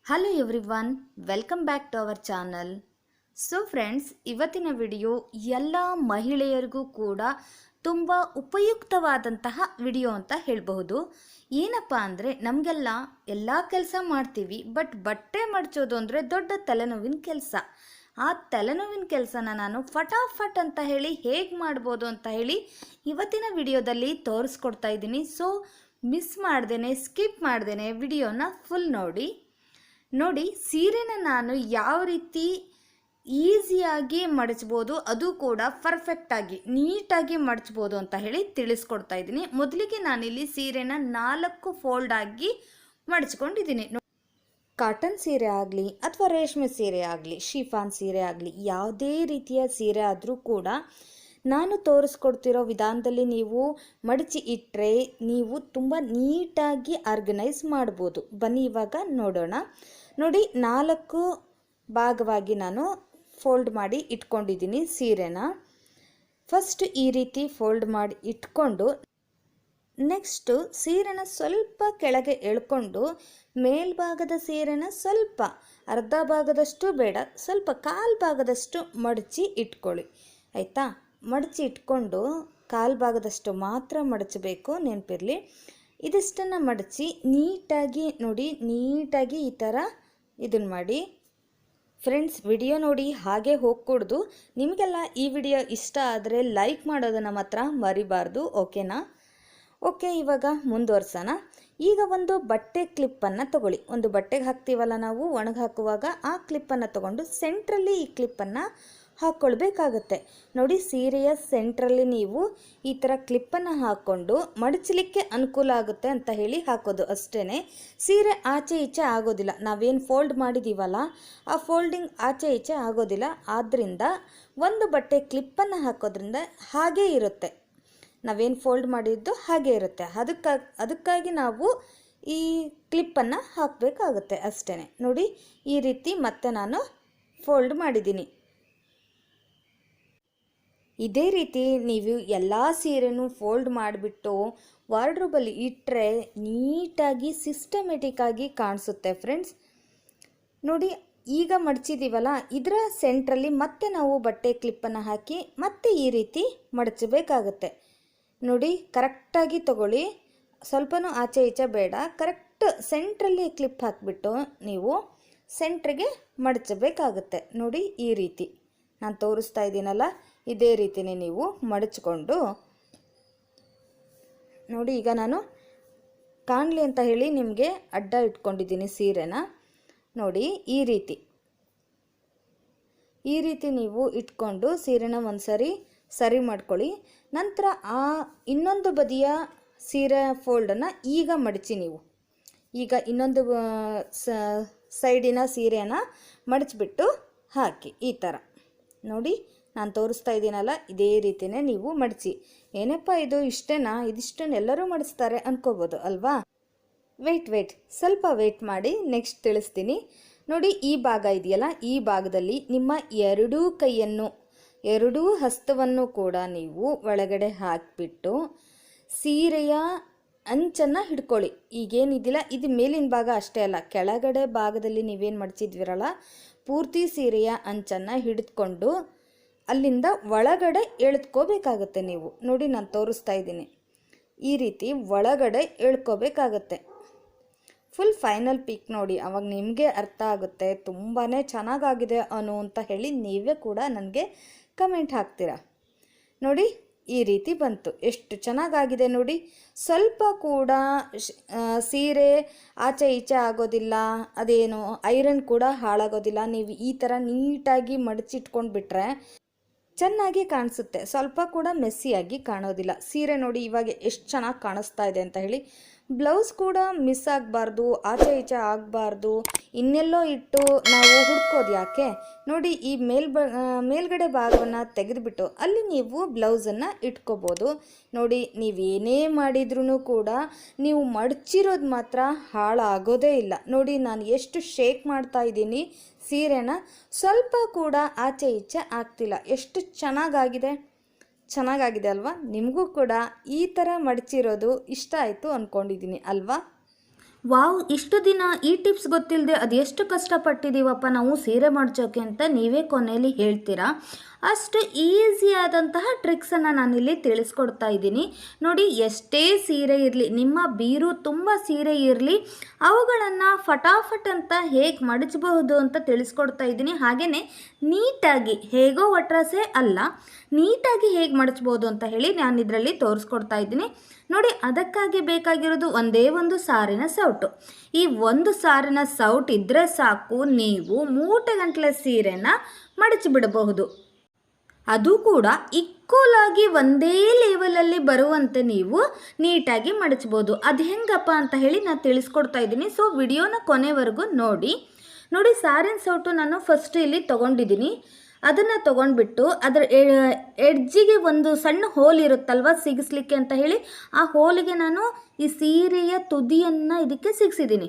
Hello everyone, welcome back to our channel. So friends, ಇವತ್ತಿನ video ಎಲ್ಲ ಮಹಿಳೆಯರಿಗೂ ಕೂಡ ತುಂಬ ಉಪಯುಕ್ತವಾದಂತಹ ವಿಡಿಯೋ ಅಂತ ಹೇಳಬಹುದು. ಏನಪ್ಪ ಅಂದರೆ ನಮಗೆಲ್ಲ ಎಲ್ಲ ಕೆಲಸ ಮಾಡ್ತೀವಿ, ಬಟ್ ಬಟ್ಟೆ ಮಡಚೋದು ಅಂದರೆ ದೊಡ್ಡ ತಲೆನೋವಿನ ಕೆಲಸ. ಆ ತಲೆನೋವಿನ ಕೆಲಸನ ನಾನು ಫಟಾಫಟ್ ಅಂತ ಹೇಳಿ ಹೇಗೆ ಮಾಡ್ಬೋದು ಅಂತ ಹೇಳಿ ಇವತ್ತಿನ ವಿಡಿಯೋದಲ್ಲಿ ತೋರಿಸ್ಕೊಡ್ತಾ ಇದ್ದೀನಿ. ಸೊ ಮಿಸ್ ಮಾಡ್ದೇನೆ, ಸ್ಕಿಪ್ ಮಾಡ್ದೇನೆ ವಿಡಿಯೋನ ಫುಲ್ ನೋಡಿ. ಸೀರೆನ ನಾನು ಯಾವ ರೀತಿ ಈಸಿಯಾಗಿ ಮಡಚ್ಬೋದು, ಅದು ಕೂಡ ಪರ್ಫೆಕ್ಟಾಗಿ ನೀಟಾಗಿ ಮಡಚ್ಬೋದು ಅಂತ ಹೇಳಿ ತಿಳಿಸ್ಕೊಡ್ತಾ ಇದ್ದೀನಿ. ಮೊದಲಿಗೆ ನಾನಿಲ್ಲಿ ಸೀರೆನ 4 ಫೋಲ್ಡ್ ಆಗಿ ಮಡಚ್ಕೊಂಡಿದ್ದೀನಿ. ಕಾಟನ್ ಸೀರೆ ಆಗಲಿ ಅಥವಾ ರೇಷ್ಮೆ ಸೀರೆ ಆಗಲಿ, ಶಿಫಾನ್ ಸೀರೆ ಆಗಲಿ, ಯಾವುದೇ ರೀತಿಯ ಸೀರೆ ಆದರೂ ಕೂಡ ನಾನು ತೋರಿಸ್ಕೊಡ್ತಿರೋ ವಿಧಾನದಲ್ಲಿ ನೀವು ಮಡಚಿ ಇಟ್ಟರೆ ನೀವು ತುಂಬ ನೀಟಾಗಿ ಆರ್ಗನೈಸ್ ಮಾಡ್ಬೋದು. ಬನ್ನಿ ಇವಾಗ ನೋಡೋಣ. ನೋಡಿ, 4 ಭಾಗವಾಗಿ ನಾನು ಫೋಲ್ಡ್ ಮಾಡಿ ಇಟ್ಕೊಂಡಿದ್ದೀನಿ ಸೀರೆನ. ಫಸ್ಟ್ ಈ ರೀತಿ ಫೋಲ್ಡ್ ಮಾಡಿ ಇಟ್ಕೊಂಡು ನೆಕ್ಸ್ಟು ಸೀರೆನ ಸ್ವಲ್ಪ ಕೆಳಗೆ ಎಳ್ಕೊಂಡು ಮೇಲ್ಭಾಗದ ಸೀರೆನ ಸ್ವಲ್ಪ ಅರ್ಧ ಭಾಗದಷ್ಟು ಬೇಡ, ಸ್ವಲ್ಪ ಕಾಲು ಭಾಗದಷ್ಟು ಮಡಚಿ ಇಟ್ಕೊಳ್ಳಿ. ಆಯಿತಾ? ಮಡಚಿ ಇಟ್ಕೊಂಡು ಕಾಲು ಭಾಗದಷ್ಟು ಮಾತ್ರ ಮಡಚಬೇಕು, ನೆನಪಿರಲಿ. ಇದಿಷ್ಟನ್ನು ಮಡಚಿ ನೀಟಾಗಿ ನೋಡಿ, ನೀಟಾಗಿ ಈ ಥರ ಇದನ್ನು ಮಾಡಿ. ಫ್ರೆಂಡ್ಸ್, ವಿಡಿಯೋ ನೋಡಿ ಹಾಗೆ ಹೋಗ್ಕೊಡ್ದು. ನಿಮಗೆಲ್ಲ ಈ ವಿಡಿಯೋ ಇಷ್ಟ ಆದರೆ ಲೈಕ್ ಮಾಡೋದನ್ನು ಮಾತ್ರ ಮರಿಬಾರ್ದು, ಓಕೆನಾ? ಓಕೆ, ಇವಾಗ ಮುಂದುವರ್ಸೋಣ. ಈಗ ಒಂದು ಬಟ್ಟೆ ಕ್ಲಿಪ್ಪನ್ನು ತಗೊಳ್ಳಿ. ಒಂದು ಬಟ್ಟೆಗೆ ಹಾಕ್ತೀವಲ್ಲ ನಾವು ಒಣಗಿ ಹಾಕುವಾಗ, ಆ ಕ್ಲಿಪ್ಪನ್ನು ತಗೊಂಡು ಸೆಂಟ್ರಲ್ಲಿ ಈ ಕ್ಲಿಪ್ಪನ್ನು ಹಾಕ್ಕೊಳ್ಬೇಕಾಗತ್ತೆ. ನೋಡಿ, ಸೀರೆಯ ಸೆಂಟ್ರಲ್ಲಿ ನೀವು ಈ ಥರ ಕ್ಲಿಪ್ಪನ್ನು ಹಾಕ್ಕೊಂಡು ಮಡಚಲಿಕ್ಕೆ ಅನುಕೂಲ ಆಗುತ್ತೆ ಅಂತ ಹೇಳಿ ಹಾಕೋದು ಅಷ್ಟೇ. ಸೀರೆ ಆಚೆ ಈಚೆ ಆಗೋದಿಲ್ಲ. ನಾವೇನು ಫೋಲ್ಡ್ ಮಾಡಿದ್ದೀವಲ್ಲ, ಆ ಫೋಲ್ಡಿಂಗ್ ಆಚೆ ಈಚೆ ಆಗೋದಿಲ್ಲ. ಆದ್ದರಿಂದ ಒಂದು ಬಟ್ಟೆ ಕ್ಲಿಪ್ಪನ್ನು ಹಾಕೋದ್ರಿಂದ ಹಾಗೇ ಇರುತ್ತೆ, ನಾವೇನು ಫೋಲ್ಡ್ ಮಾಡಿದ್ದು ಹಾಗೇ ಇರುತ್ತೆ. ಅದಕ್ಕಾಗಿ ನಾವು ಈ ಕ್ಲಿಪ್ಪನ್ನು ಹಾಕಬೇಕಾಗುತ್ತೆ ಅಷ್ಟೇ. ನೋಡಿ, ಈ ರೀತಿ ಮತ್ತೆ ನಾನು ಫೋಲ್ಡ್ ಮಾಡಿದ್ದೀನಿ. ಇದೇ ರೀತಿ ನೀವು ಎಲ್ಲ ಸೀರೆನೂ ಫೋಲ್ಡ್ ಮಾಡಿಬಿಟ್ಟು ವಾರ್ಡ್ರೋಬಲ್ಲಿ ಇಟ್ಟರೆ ನೀಟಾಗಿ ಸಿಸ್ಟಮೆಟಿಕ್ಕಾಗಿ ಕಾಣಿಸುತ್ತೆ ಫ್ರೆಂಡ್ಸ್. ನೋಡಿ, ಈಗ ಮಡಚಿದ್ದೀವಲ್ಲ, ಇದರ ಸೆಂಟ್ರಲ್ಲಿ ಮತ್ತೆ ನಾವು ಬಟ್ಟೆ ಕ್ಲಿಪ್ಪನ್ನು ಹಾಕಿ ಮತ್ತೆ ಈ ರೀತಿ ಮಡಚಬೇಕಾಗತ್ತೆ. ನೋಡಿ, ಕರೆಕ್ಟಾಗಿ ತಗೊಳ್ಳಿ, ಸ್ವಲ್ಪನೂ ಆಚೆ ಈಚೆ ಬೇಡ. ಕರೆಕ್ಟ್ ಸೆಂಟ್ರಲ್ಲಿ ಕ್ಲಿಪ್ ಹಾಕಿಬಿಟ್ಟು ನೀವು ಸೆಂಟ್ರಿಗೆ ಮಡಚಬೇಕಾಗತ್ತೆ. ನೋಡಿ, ಈ ರೀತಿ ನಾನು ತೋರಿಸ್ತಾ ಇದ್ದೀನಲ್ಲ, ಇದೇ ರೀತಿಯೇ ನೀವು ಮಡಚಿಕೊಂಡು ನೋಡಿ. ಈಗ ನಾನು ಕಾಣಲಿ ಅಂತ ಹೇಳಿ ನಿಮಗೆ ಅಡ್ಡ ಇಟ್ಕೊಂಡಿದ್ದೀನಿ ಸೀರೆನ. ನೋಡಿ, ಈ ರೀತಿ ನೀವು ಇಟ್ಕೊಂಡು ಸೀರೆನ ಒಂದು ಸರಿ ಮಾಡ್ಕೊಳ್ಳಿ. ನಂತರ ಆ ಇನ್ನೊಂದು ಬದಿಯ ಸೀರೆ ಫೋಲ್ಡನ್ನು ಈಗ ಮಡಚಿ ನೀವು. ಈಗ ಇನ್ನೊಂದು ಸೈಡಿನ ಸೀರೆನ ಮಡಚಿಬಿಟ್ಟು ಹಾಕಿ ಈ ಥರ. ನೋಡಿ, ನಾನು ತೋರಿಸ್ತಾ ಇದ್ದೀನಲ್ಲ, ಇದೇ ರೀತಿಯೇ ನೀವು ಮಡಚಿ. ಏನಪ್ಪ ಇದು ಇಷ್ಟೇನಾ, ಇದಿಷ್ಟನ್ನು ಎಲ್ಲರೂ ಮಡಿಸ್ತಾರೆ ಅಂದ್ಕೋಬೋದು ಅಲ್ವಾ? ವೆಯ್ಟ್ ಸ್ವಲ್ಪ ವೆಯ್ಟ್ ಮಾಡಿ, ನೆಕ್ಸ್ಟ್ ತಿಳಿಸ್ತೀನಿ. ನೋಡಿ, ಈ ಭಾಗ ಇದೆಯಲ್ಲ, ಈ ಭಾಗದಲ್ಲಿ ನಿಮ್ಮ ಎರಡೂ ಹಸ್ತವನ್ನು ಕೂಡ ನೀವು ಒಳಗಡೆ ಹಾಕಿಬಿಟ್ಟು ಸೀರೆಯ ಅಂಚನ್ನು ಹಿಡ್ಕೊಳ್ಳಿ. ಈಗೇನಿದ್ದಿಲ್ಲ, ಇದು ಮೇಲಿನ ಭಾಗ ಅಷ್ಟೇ ಅಲ್ಲ, ಕೆಳಗಡೆ ಭಾಗದಲ್ಲಿ ನೀವೇನು ಮಡಚಿದ್ವಿರಲ್ಲ, ಪೂರ್ತಿ ಸೀರೆಯ ಅಂಚನ್ನು ಹಿಡಿದುಕೊಂಡು ಅಲ್ಲಿಂದ ಒಳಗಡೆ ಎಳೆದ್ಕೋಬೇಕಾಗತ್ತೆ ನೀವು. ನೋಡಿ, ನಾನು ತೋರಿಸ್ತಾ ಇದ್ದೀನಿ, ಈ ರೀತಿ ಒಳಗಡೆ ಎಳ್ಕೋಬೇಕಾಗತ್ತೆ. ಫುಲ್ ಫೈನಲ್ ಪಿಕ್ ನೋಡಿ, ಅವಾಗ ನಿಮಗೆ ಅರ್ಥ ಆಗುತ್ತೆ ತುಂಬಾ ಚೆನ್ನಾಗಾಗಿದೆ ಅಂತ ಹೇಳಿ ನೀವೇ ಕೂಡ ನನಗೆ ಕಮೆಂಟ್ ಹಾಕ್ತೀರಾ. ನೋಡಿ, ಈ ರೀತಿ ಬಂತು, ಎಷ್ಟು ಚೆನ್ನಾಗಾಗಿದೆ ನೋಡಿ. ಸ್ವಲ್ಪ ಕೂಡ ಸೀರೆ ಆಚೆ ಈಚೆ ಆಗೋದಿಲ್ಲ, ಅದೇನು ಐರನ್ ಕೂಡ ಹಾಳಾಗೋದಿಲ್ಲ. ನೀವು ಈ ಥರ ನೀಟಾಗಿ ಮಡಚಿಟ್ಕೊಂಡು ಬಿಟ್ರೆ ಚೆನ್ನಾಗಿ ಕಾಣಿಸುತ್ತೆ, ಸ್ವಲ್ಪ ಕೂಡ ಮೆಸ್ಸಿಯಾಗಿ ಕಾಣೋದಿಲ್ಲ. ಸೀರೆ ನೋಡಿ ಇವಾಗ ಎಷ್ಟು ಚೆನ್ನಾಗಿ ಕಾಣಿಸ್ತಾ ಇದೆ ಅಂತ ಹೇಳಿ. ಬ್ಲೌಸ್ ಕೂಡ ಮಿಸ್ ಆಗಬಾರ್ದು, ಆಚೆ ಈಚೆ ಆಗಬಾರ್ದು, ಇನ್ನೆಲ್ಲೋ ಇಟ್ಟು ನಾವು ಹುಡ್ಕೋದು ಯಾಕೆ? ನೋಡಿ, ಈ ಮೇಲ್ಗಡೆ ಭಾಗವನ್ನು ತೆಗೆದುಬಿಟ್ಟು ಅಲ್ಲಿ ನೀವು ಬ್ಲೌಸನ್ನು ಇಟ್ಕೋಬೋದು. ನೋಡಿ, ನೀವೇನೇ ಮಾಡಿದ್ರೂ ಕೂಡ ನೀವು ಮಡಚಿರೋದು ಮಾತ್ರ ಹಾಳಾಗೋದೇ ಇಲ್ಲ. ನೋಡಿ, ನಾನು ಎಷ್ಟು ಶೇಕ್ ಮಾಡ್ತಾ ಇದ್ದೀನಿ ಸೀರೆನ, ಸ್ವಲ್ಪ ಕೂಡ ಆಚೆ ಈಚೆ ಆಗ್ತಿಲ್ಲ. ಎಷ್ಟು ಚೆನ್ನಾಗಾಗಿದೆ ಅಲ್ವಾ? ನಿಮಗೂ ಕೂಡ ಈ ಥರ ಮಡಚಿರೋದು ಇಷ್ಟ ಆಯಿತು ಅಂದ್ಕೊಂಡಿದ್ದೀನಿ ಅಲ್ವಾ? ವಾವ್, ಇಷ್ಟು ದಿನ ಈ ಟಿಪ್ಸ್ ಗೊತ್ತಿಲ್ಲದೆ ಅದೆಷ್ಟು ಕಷ್ಟಪಟ್ಟಿದ್ದೀವಪ್ಪ ನಾವು ಸೀರೆ ಮಡ್ಚೋಕೆ ಅಂತ ನೀವೇ ಕೊನೆಯಲ್ಲಿ ಹೇಳ್ತೀರಾ. ಅಷ್ಟು ಈಸಿಯಾದಂತಹ ಟ್ರಿಕ್ಸನ್ನು ನಾನಿಲ್ಲಿ ತಿಳಿಸ್ಕೊಡ್ತಾ ಇದ್ದೀನಿ. ನೋಡಿ, ಎಷ್ಟೇ ಸೀರೆ ಇರಲಿ, ನಿಮ್ಮ ಬೀರು ತುಂಬ ಸೀರೆ ಇರಲಿ, ಅವುಗಳನ್ನು ಫಟಾಫಟ್ ಅಂತ ಹೇಗೆ ಮಡಚಬಹುದು ಅಂತ ತಿಳಿಸ್ಕೊಡ್ತಾ ಇದ್ದೀನಿ. ಹಾಗೆಯೇ ನೀಟಾಗಿ, ಹೇಗೋ ಒಟ್ರಾಸೆ ಅಲ್ಲ, ನೀಟಾಗಿ ಹೇಗೆ ಮಡಚ್ಬೋದು ಅಂತ ಹೇಳಿ ನಾನು ಇದರಲ್ಲಿ ತೋರಿಸ್ಕೊಡ್ತಾ ಇದ್ದೀನಿ. ನೋಡಿ, ಅದಕ್ಕಾಗಿ ಬೇಕಾಗಿರೋದು ಒಂದೇ ಒಂದು ಸಾರಿನ ಸೌಟು. ಈ ಒಂದು ಸಾರಿನ ಸೌಟ್ ಇದ್ದರೆ ಸಾಕು, ನೀವು ಮೂಟೆಗಟ್ಟಲೆ ಸೀರೆನ ಮಡಚಿಬಿಡಬಹುದು. ಅದು ಕೂಡ ಈಕ್ವಲಾಗಿ ಒಂದೇ ಲೆವೆಲಲ್ಲಿ ಬರುವಂತೆ ನೀವು ನೀಟಾಗಿ ಮಡಚ್ಬೋದು. ಅದು ಹೆಂಗಪ್ಪ ಅಂತ ಹೇಳಿ ನಾನು ತಿಳಿಸ್ಕೊಡ್ತಾ ಇದ್ದೀನಿ. ಸೊ ವಿಡಿಯೋನ ಕೊನೆವರೆಗೂ ನೋಡಿ. ಸಾರಿನ ಸೌಟು ನಾನು ಫಸ್ಟ್ ಇಲ್ಲಿ ತೊಗೊಂಡಿದ್ದೀನಿ. ಅದನ್ನು ತೊಗೊಂಡ್ಬಿಟ್ಟು ಅದರ ಎಡ್ಜಿಗೆ ಒಂದು ಸಣ್ಣ ಹೋಲ್ ಇರುತ್ತಲ್ವ ಸಿಗಿಸ್ಲಿಕ್ಕೆ ಅಂತ ಹೇಳಿ, ಆ ಹೋಲಿಗೆ ನಾನು ಈ ಸೀರೆಯ ತುದಿಯನ್ನು ಇದಕ್ಕೆ ಸಿಗಿಸಿದ್ದೀನಿ.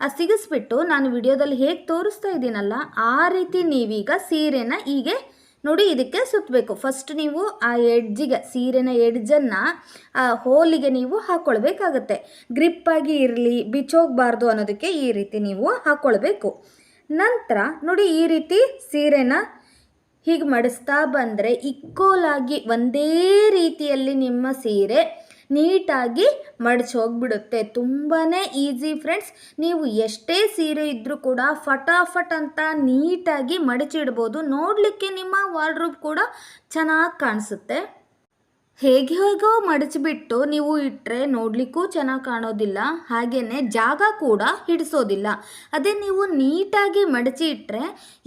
ಆ ಸಿಗಿಸ್ಬಿಟ್ಟು ನಾನು ವಿಡಿಯೋದಲ್ಲಿ ಹೇಗೆ ತೋರಿಸ್ತಾ ಇದ್ದೀನಲ್ಲ ಆ ರೀತಿ ನೀವೀಗ ಸೀರೆನ ಹೀಗೆ ನೋಡಿ ಇದಕ್ಕೆ ಸುತ್ತಬೇಕು. ಫಸ್ಟ್ ನೀವು ಆ ಎಡ್ಜಿಗೆ, ಸೀರೆನ ಎಡ್ಜನ್ನು ಆ ಹೋಲಿಗೆ ನೀವು ಹಾಕ್ಕೊಳ್ಬೇಕಾಗತ್ತೆ. ಗ್ರಿಪ್ಪಾಗಿ ಇರಲಿ, ಬಿಚ್ಚೋಗಬಾರ್ದು ಅನ್ನೋದಕ್ಕೆ ಈ ರೀತಿ ನೀವು ಹಾಕ್ಕೊಳ್ಬೇಕು. ನಂತರ ನೋಡಿ, ಈ ರೀತಿ ಸೀರೆನ ಹೀಗೆ ಮಡಿಸ್ತಾ ಬಂದರೆ ಈಕ್ವಲಾಗಿ ಒಂದೇ ರೀತಿಯಲ್ಲಿ ನಿಮ್ಮ ಸೀರೆ ನೀಟಾಗಿ ಮಡಚಿ ಹೋಗ್ಬಿಡುತ್ತೆ. ತುಂಬಾ ಈಸಿ ಫ್ರೆಂಡ್ಸ್. ನೀವು ಎಷ್ಟೇ ಸೀರೆ ಇದ್ದರೂ ಕೂಡ ಫಟಾಫಟ್ ಅಂತ ನೀಟಾಗಿ ಮಡಚಿಡ್ಬೋದು. ನೋಡಲಿಕ್ಕೆ ನಿಮ್ಮ ವಾರ್ಡ್ರೋಬ್ ಕೂಡ ಚೆನ್ನಾಗಿ ಕಾಣಿಸುತ್ತೆ. ಹೇಗೋ ಮಡಚಿಬಿಟ್ಟು ನೀವು ಇಟ್ಟರೆ ನೋಡಲಿಕ್ಕೂ ಚೆನ್ನಾಗಿ ಕಾಣೋದಿಲ್ಲ, ಹಾಗೆಯೇ ಜಾಗ ಕೂಡ ಹಿಡಿಸೋದಿಲ್ಲ. ಅದೇ ನೀವು ನೀಟಾಗಿ ಮಡಚಿ ಇಟ್ಟರೆ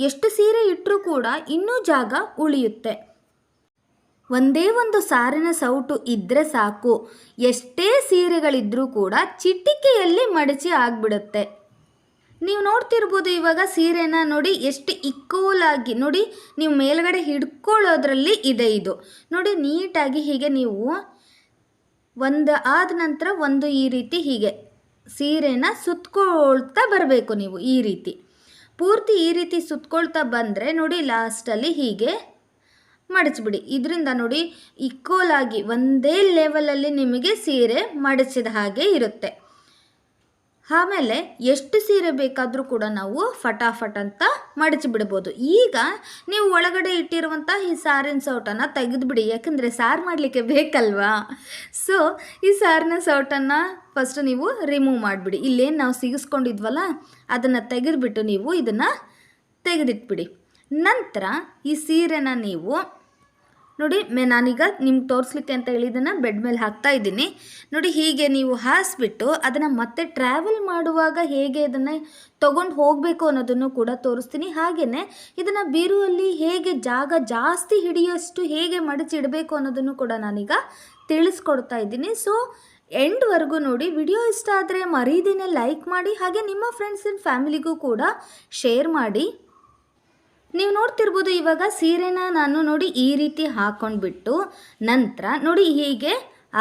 ಎಷ್ಟು ಸೀರೆ ಇಟ್ಟರೂ ಕೂಡ ಇನ್ನೂ ಜಾಗ ಉಳಿಯುತ್ತೆ. ಒಂದೇ ಒಂದು ಸಾರಿನ ಸೌಟು ಇದ್ದರೆ ಸಾಕು, ಎಷ್ಟೇ ಸೀರೆಗಳಿದ್ದರೂ ಕೂಡ ಚಿಟಿಕೆಯಲ್ಲಿ ಮಡಚಿ ಆಗಿಬಿಡುತ್ತೆ. ನೀವು ನೋಡ್ತಿರ್ಬೋದು ಇವಾಗ ಸೀರೆನ ನೋಡಿ ಎಷ್ಟು ಈಕ್ವಲಾಗಿ, ನೋಡಿ ನೀವು ಮೇಲ್ಗಡೆ ಹಿಡ್ಕೊಳ್ಳೋದ್ರಲ್ಲಿ ಇದೆ ಇದು. ನೋಡಿ, ನೀಟಾಗಿ ಹೀಗೆ ನೀವು ಒಂದು ಆದ ನಂತರ ಒಂದು ಈ ರೀತಿ ಹೀಗೆ ಸೀರೆನ ಸುತ್ಕೊಳ್ತಾ ಬರಬೇಕು. ನೀವು ಈ ರೀತಿ ಪೂರ್ತಿ ಈ ರೀತಿ ಸುತ್ಕೊಳ್ತಾ ಬಂದರೆ ನೋಡಿ ಲಾಸ್ಟಲ್ಲಿ ಹೀಗೆ ಮಡಚಿಬಿಡಿ. ಇದರಿಂದ ನೋಡಿ ಈಕ್ವಲಾಗಿ ಒಂದೇ ಲೆವೆಲಲ್ಲಿ ನಿಮಗೆ ಸೀರೆ ಮಡಚಿದ ಹಾಗೆ ಇರುತ್ತೆ. ಆಮೇಲೆ ಎಷ್ಟು ಸೀರೆ ಬೇಕಾದರೂ ಕೂಡ ನಾವು ಫಟಾಫಟ್ ಅಂತ ಮಡಚಿಬಿಡ್ಬೋದು. ಈಗ ನೀವು ಒಳಗಡೆ ಇಟ್ಟಿರುವಂಥ ಈ ಸಾರಿನ ಸೌಟನ್ನು ತೆಗೆದುಬಿಡಿ, ಯಾಕಂದರೆ ಸಾರು ಮಾಡಲಿಕ್ಕೆ ಬೇಕಲ್ವಾ. ಸೊ ಈ ಸಾರಿನ ಸೌಟನ್ನು ಫಸ್ಟ್ ನೀವು ರಿಮೂವ್ ಮಾಡಿಬಿಡಿ. ಇಲ್ಲೇನು ನಾವು ಸಿಗಿಸ್ಕೊಂಡಿದ್ವಲ್ಲ ಅದನ್ನು ತೆಗೆದುಬಿಟ್ಟು ನೀವು ಇದನ್ನು ತೆಗೆದಿಟ್ಬಿಡಿ. ನಂತರ ಈ ಸೀರೆನ ನೀವು ನೋಡಿ, ನಾನೀಗ ನಿಮ್ಗೆ ತೋರಿಸ್ಲಿಕ್ಕೆ ಅಂತ ಹೇಳಿದ್ದನ್ನು ಬೆಡ್ ಮೇಲೆ ಹಾಕ್ತಾ ಇದ್ದೀನಿ. ನೋಡಿ, ಹೀಗೆ ನೀವು ಹಾಸಿಬಿಟ್ಟು ಅದನ್ನು ಮತ್ತೆ ಟ್ರಾವೆಲ್ ಮಾಡುವಾಗ ಹೇಗೆ ಅದನ್ನು ತೊಗೊಂಡು ಹೋಗಬೇಕು ಅನ್ನೋದನ್ನು ಕೂಡ ತೋರಿಸ್ತೀನಿ. ಹಾಗೆಯೇ ಇದನ್ನು ಬೀರುವಲ್ಲಿ ಹೇಗೆ ಜಾಗ ಜಾಸ್ತಿ ಹಿಡಿಯೋಷ್ಟು ಹೇಗೆ ಮಡಚಿಡಬೇಕು ಅನ್ನೋದನ್ನು ಕೂಡ ನಾನೀಗ ತಿಳಿಸ್ಕೊಡ್ತಾ ಇದ್ದೀನಿ. ಸೊ ಎಂಡ್ವರೆಗೂ ನೋಡಿ. ವಿಡಿಯೋ ಇಷ್ಟ ಆದರೆ ಮರೀದೇನೆ ಲೈಕ್ ಮಾಡಿ, ಹಾಗೆ ನಿಮ್ಮ ಫ್ರೆಂಡ್ಸ್ ಆ್ಯಂಡ್ ಫ್ಯಾಮಿಲಿಗೂ ಕೂಡ ಶೇರ್ ಮಾಡಿ. ನೀವು ನೋಡ್ತಿರ್ಬೋದು ಇವಾಗ ಸೀರೆನ ನಾನು ನೋಡಿ ಈ ರೀತಿ ಹಾಕ್ಕೊಂಡ್ಬಿಟ್ಟು ನಂತರ ನೋಡಿ ಹೀಗೆ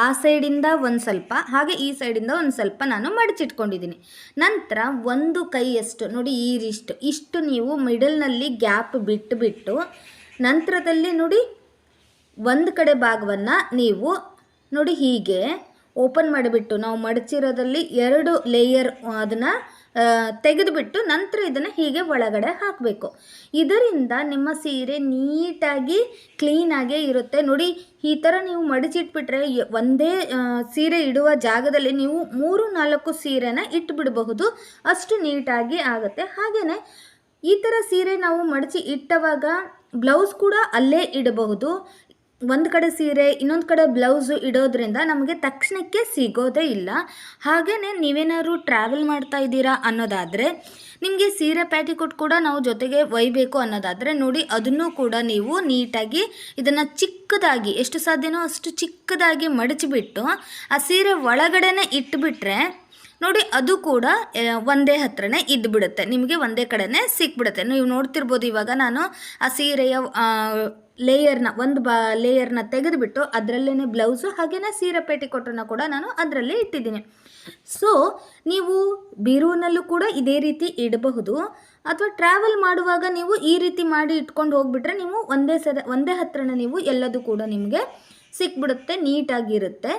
ಆ ಸೈಡಿಂದ ಒಂದು ಸ್ವಲ್ಪ, ಹಾಗೆ ಈ ಸೈಡಿಂದ ಒಂದು ಸ್ವಲ್ಪ ನಾನು ಮಡಚಿಟ್ಕೊಂಡಿದ್ದೀನಿ. ನಂತರ ಒಂದು ಕೈಯಷ್ಟು ನೋಡಿ ಇಷ್ಟು ನೀವು ಮಿಡಲ್ನಲ್ಲಿ ಗ್ಯಾಪ್ ಬಿಟ್ಟು ನಂತರದಲ್ಲಿ ನೋಡಿ ಒಂದು ಕಡೆ ಭಾಗವನ್ನು ನೀವು ನೋಡಿ ಹೀಗೆ ಓಪನ್ ಮಾಡಿಬಿಟ್ಟು ನಾವು ಮಡಚಿರೋದಲ್ಲಿ 2 ಲೇಯರ್ ಅದನ್ನು ತೆಗೆದುಬಿಟ್ಟು ನಂತರ ಇದನ್ನು ಹೀಗೆ ಒಳಗಡೆ ಹಾಕಬೇಕು. ಇದರಿಂದ ನಿಮ್ಮ ಸೀರೆ ನೀಟಾಗಿ ಕ್ಲೀನಾಗೇ ಇರುತ್ತೆ. ನೋಡಿ, ಈ ಥರ ನೀವು ಮಡಚಿಟ್ಬಿಟ್ರೆ ಒಂದೇ ಸೀರೆ ಇಡುವ ಜಾಗದಲ್ಲಿ ನೀವು 3-4 ಸೀರೆನ ಇಟ್ಟುಬಿಡಬಹುದು, ಅಷ್ಟು ನೀಟಾಗಿ ಆಗುತ್ತೆ. ಹಾಗೆಯೇ ಈ ಥರ ಸೀರೆ ನಾವು ಮಡಚಿ ಇಟ್ಟವಾಗ ಬ್ಲೌಸ್ ಕೂಡ ಅಲ್ಲೇ ಇಡಬಹುದು. ಒಂದು ಕಡೆ ಸೀರೆ ಇನ್ನೊಂದು ಕಡೆ ಬ್ಲೌಸು ಇಡೋದ್ರಿಂದ ನಮಗೆ ತಕ್ಷಣಕ್ಕೆ ಸಿಗೋದೇ ಇಲ್ಲ. ಹಾಗೆಯೇ ನೀವೇನಾದ್ರು ಟ್ರಾವೆಲ್ ಮಾಡ್ತಾ ಇದ್ದೀರಾ ಅನ್ನೋದಾದರೆ, ನಿಮಗೆ ಸೀರೆ ಪ್ಯಾಟಿಕೋಟ್ ಕೂಡ ನಾವು ಜೊತೆಗೆ ಒಯ್ಯಬೇಕು ಅನ್ನೋದಾದರೆ ನೋಡಿ ಅದನ್ನು ಕೂಡ ನೀವು ನೀಟಾಗಿ ಇದನ್ನು ಚಿಕ್ಕದಾಗಿ, ಎಷ್ಟು ಸಾಧ್ಯನೋ ಅಷ್ಟು ಚಿಕ್ಕದಾಗಿ ಮಡಚಿಬಿಟ್ಟು ಆ ಸೀರೆ ಒಳಗಡೆನೇ ಇಟ್ಬಿಟ್ರೆ ನೋಡಿ ಅದು ಕೂಡ ಒಂದೇ ಹತ್ರನೇ ಇದ್ದುಬಿಡುತ್ತೆ, ನಿಮಗೆ ಒಂದೇ ಕಡೆನೇ ಸಿಕ್ಬಿಡುತ್ತೆ. ನೀವು ನೋಡ್ತಿರ್ಬೋದು ಇವಾಗ ನಾನು ಆ ಸೀರೆಯ ಲೇಯರ್ನ ಲೇಯರ್ನ ತೆಗೆದುಬಿಟ್ಟು ಅದರಲ್ಲೇ ಬ್ಲೌಸು ಹಾಗೆಯೇ ಸೀರೆ ಪೇಟಿಕೋಟನ್ನು ಕೂಡ ನಾನು ಅದರಲ್ಲೇ ಇಟ್ಟಿದ್ದೀನಿ. ಸೊ ನೀವು ಬೀರುವಿನಲ್ಲೂ ಕೂಡ ಇದೇ ರೀತಿ ಇಡಬಹುದು, ಅಥವಾ ಟ್ರಾವೆಲ್ ಮಾಡುವಾಗ ನೀವು ಈ ರೀತಿ ಮಾಡಿ ಇಟ್ಕೊಂಡು ಹೋಗ್ಬಿಟ್ರೆ ನೀವು ಒಂದೇ ಹತ್ರನೇ ನೀವು ಎಲ್ಲದೂ ಕೂಡ ನಿಮಗೆ ಸಿಕ್ಬಿಡುತ್ತೆ, ನೀಟಾಗಿರುತ್ತೆ.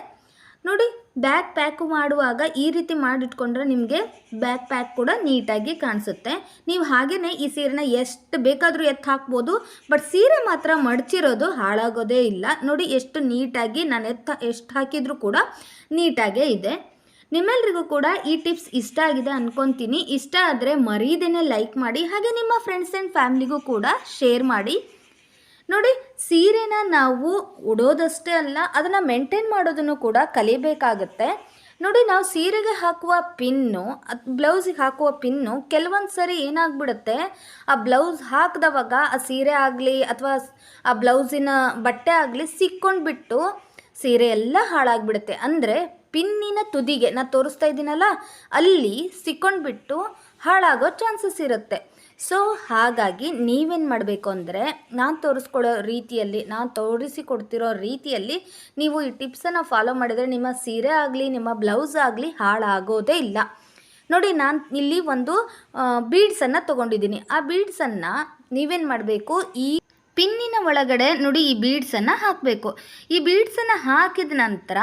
ನೋಡಿ ಬ್ಯಾಕ್ ಪ್ಯಾಕ್ ಮಾಡುವಾಗ ಈ ರೀತಿ ಮಾಡಿಟ್ಕೊಂಡ್ರೆ ನಿಮಗೆ ಬ್ಯಾಕ್ ಪ್ಯಾಕ್ ಕೂಡ ನೀಟಾಗಿ ಕಾಣಿಸುತ್ತೆ. ನೀವು ಹಾಗೆಯೇ ಈ ಸೀರೆನ ಎಷ್ಟು ಬೇಕಾದರೂ ಎತ್ತು ಹಾಕ್ಬೋದು, ಬಟ್ ಸೀರೆ ಮಾತ್ರ ಮಡಚಿರೋದು ಹಾಳಾಗೋದೇ ಇಲ್ಲ. ನೋಡಿ ಎಷ್ಟು ನೀಟಾಗಿ ನಾನು ಎಷ್ಟು ಹಾಕಿದರೂ ಕೂಡ ನೀಟಾಗೇ ಇದೆ. ನಿಮ್ಮೆಲ್ರಿಗೂ ಕೂಡ ಈ ಟಿಪ್ಸ್ ಇಷ್ಟ ಆಗಿದೆ ಅಂದ್ಕೊತೀನಿ. ಇಷ್ಟ ಆದರೆ ಮರೀದೇನೆ ಲೈಕ್ ಮಾಡಿ, ಹಾಗೆ ನಿಮ್ಮ ಫ್ರೆಂಡ್ಸ್ ಆ್ಯಂಡ್ ಫ್ಯಾಮ್ಲಿಗೂ ಕೂಡ ಶೇರ್ ಮಾಡಿ. ನೋಡಿ, ಸೀರೆನ ನಾವು ಉಡೋದಷ್ಟೇ ಅಲ್ಲ, ಅದನ್ನು ಮೇಂಟೈನ್ ಮಾಡೋದನ್ನು ಕೂಡ ಕಲಿಬೇಕಾಗುತ್ತೆ. ನೋಡಿ, ನಾವು ಸೀರೆಗೆ ಹಾಕುವ ಪಿನ್ನು, ಬ್ಲೌಸಿಗೆ ಹಾಕುವ ಪಿನ್ನು ಕೆಲವೊಂದು ಸರಿ ಏನಾಗ್ಬಿಡುತ್ತೆ, ಆ ಬ್ಲೌಸ್ ಹಾಕಿದವಾಗ ಆ ಸೀರೆ ಆಗಲಿ ಅಥವಾ ಆ ಬ್ಲೌಸಿನ ಬಟ್ಟೆ ಆಗಲಿ ಸಿಕ್ಕೊಂಡ್ಬಿಟ್ಟು ಸೀರೆ ಎಲ್ಲ ಹಾಳಾಗಿಬಿಡುತ್ತೆ. ಅಂದರೆ ಪಿನ್ನಿನ ತುದಿಗೆ ನಾನು ತೋರಿಸ್ತಾ ಇದ್ದೀನಲ್ಲ, ಅಲ್ಲಿ ಸಿಕ್ಕೊಂಡ್ಬಿಟ್ಟು ಹಾಳಾಗೋ ಚಾನ್ಸಸ್ ಇರುತ್ತೆ. ಸೊ ಹಾಗಾಗಿ ನೀವೇನು ಮಾಡಬೇಕು ಅಂದರೆ, ನಾನು ತೋರಿಸಿಕೊಡ್ತಿರೋ ರೀತಿಯಲ್ಲಿ ನೀವು ಈ ಟಿಪ್ಸನ್ನು ಫಾಲೋ ಮಾಡಿದರೆ ನಿಮ್ಮ ಸೀರೆ ಆಗಲಿ ನಿಮ್ಮ ಬ್ಲೌಸ್ ಆಗಲಿ ಹಾಳಾಗೋದೇ ಇಲ್ಲ. ನೋಡಿ, ನಾನು ಇಲ್ಲಿ ಒಂದು ಬೀಡ್ಸನ್ನು ತೊಗೊಂಡಿದ್ದೀನಿ. ಆ ಬೀಡ್ಸನ್ನು ನೀವೇನು ಮಾಡಬೇಕು, ಈ ಪಿನ್ನಿನ ಒಳಗಡೆ ನೋಡಿ ಈ ಬೀಡ್ಸನ್ನು ಹಾಕಬೇಕು. ಈ ಬೀಡ್ಸನ್ನು ಹಾಕಿದ ನಂತರ